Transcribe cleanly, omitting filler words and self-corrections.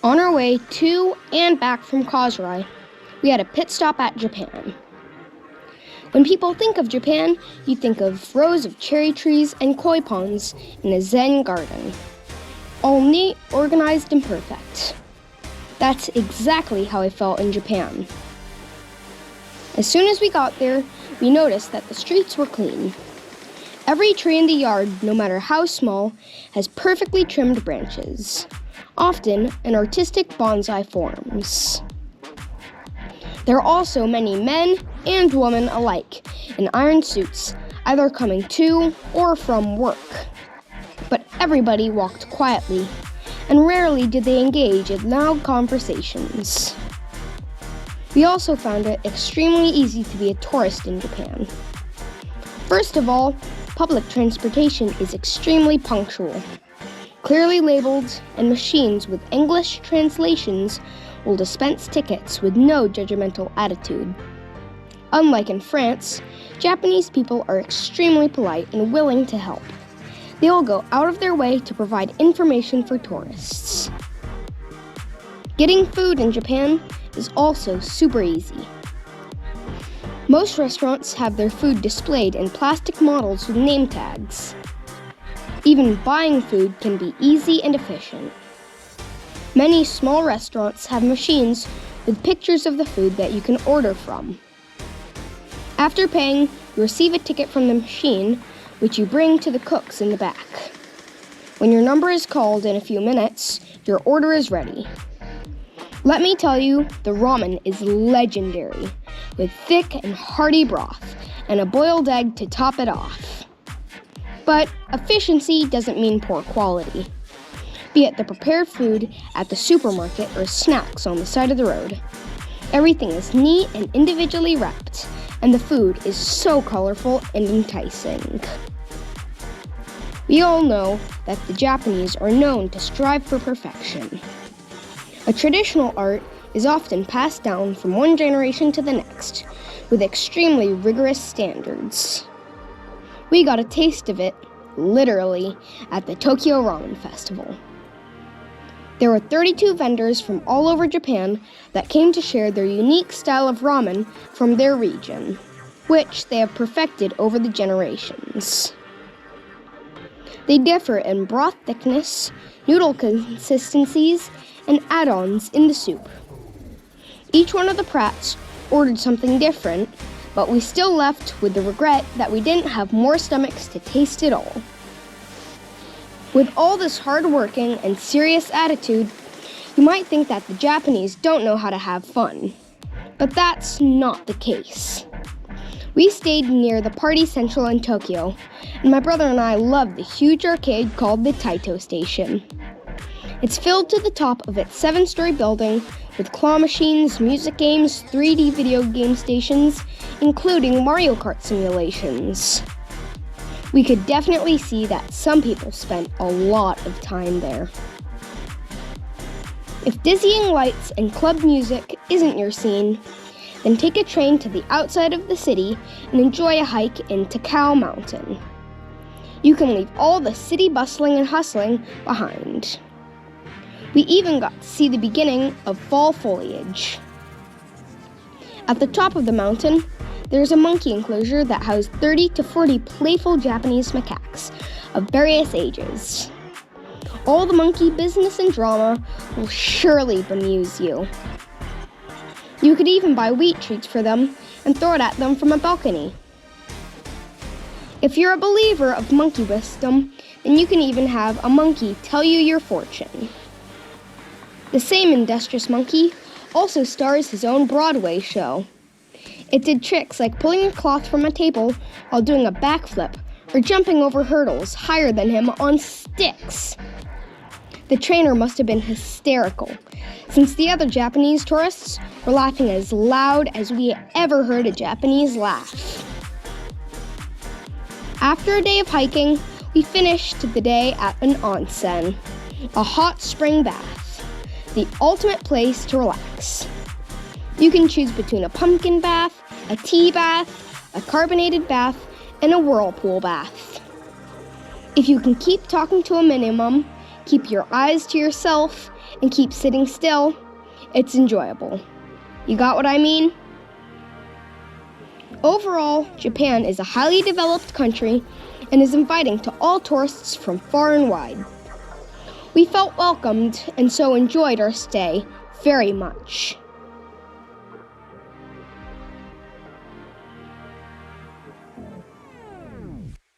On our way to and back from Kazurai, we had a pit stop at Japan. When people think of Japan, you think of rows of cherry trees and koi ponds in a zen garden. All neat, organized, and perfect. That's exactly how I felt in Japan. As soon as we got there, we noticed that the streets were clean. Every tree in the yard, no matter how small, has perfectly trimmed branches, often in artistic bonsai forms. There are also many men and women alike in iron suits, either coming to or from work. But everybody walked quietly, and rarely did they engage in loud conversations. We also found it extremely easy to be a tourist in Japan. First of all, public transportation is extremely punctual. Clearly labeled, and machines with English translations will dispense tickets with no judgmental attitude. Unlike in France, Japanese people are extremely polite and willing to help. They will go out of their way to provide information for tourists. Getting food in Japan is also super easy. Most restaurants have their food displayed in plastic models with name tags. Even buying food can be easy and efficient. Many small restaurants have machines with pictures of the food that you can order from. After paying, you receive a ticket from the machine, which you bring to the cooks in the back. When your number is called in a few minutes, your order is ready. Let me tell you, the ramen is legendary, with thick and hearty broth and a boiled egg to top it off. But efficiency doesn't mean poor quality. Be it the prepared food at the supermarket or snacks on the side of the road. Everything is neat and individually wrapped, and the food is so colorful and enticing. We all know that the Japanese are known to strive for perfection. A traditional art is often passed down from one generation to the next, with extremely rigorous standards. We got a taste of it, literally, at the Tokyo Ramen Festival. There were 32 vendors from all over Japan that came to share their unique style of ramen from their region, which they have perfected over the generations. They differ in broth thickness, noodle consistencies, and add-ons in the soup. Each one of the Pratts ordered something different, but we still left with the regret that we didn't have more stomachs to taste it all. With all this hard-working and serious attitude, you might think that the Japanese don't know how to have fun. But that's not the case. We stayed near the Party Central in Tokyo, and my brother and I loved the huge arcade called the Taito Station. It's filled to the top of its 7-story building with claw machines, music games, 3D video game stations, including Mario Kart simulations. We could definitely see that some people spent a lot of time there. If dizzying lights and club music isn't your scene, then take a train to the outside of the city and enjoy a hike in Takao Mountain. You can leave all the city bustling and hustling behind. We even got to see the beginning of fall foliage. At the top of the mountain, there's a monkey enclosure that housed 30 to 40 playful Japanese macaques of various ages. All the monkey business and drama will surely bemuse you. You could even buy wheat treats for them and throw it at them from a balcony. If you're a believer of monkey wisdom, then you can even have a monkey tell you your fortune. The same industrious monkey also stars his own Broadway show. It did tricks like pulling a cloth from a table while doing a backflip or jumping over hurdles higher than him on sticks. The trainer must have been hysterical, since the other Japanese tourists were laughing as loud as we ever heard a Japanese laugh. After a day of hiking, we finished the day at an onsen, a hot spring bath. The ultimate place to relax. You can choose between a pumpkin bath, a tea bath, a carbonated bath, and a whirlpool bath. If you can keep talking to a minimum, keep your eyes to yourself, and keep sitting still, it's enjoyable. You got what I mean? Overall, Japan is a highly developed country and is inviting to all tourists from far and wide. We felt welcomed and so enjoyed our stay very much.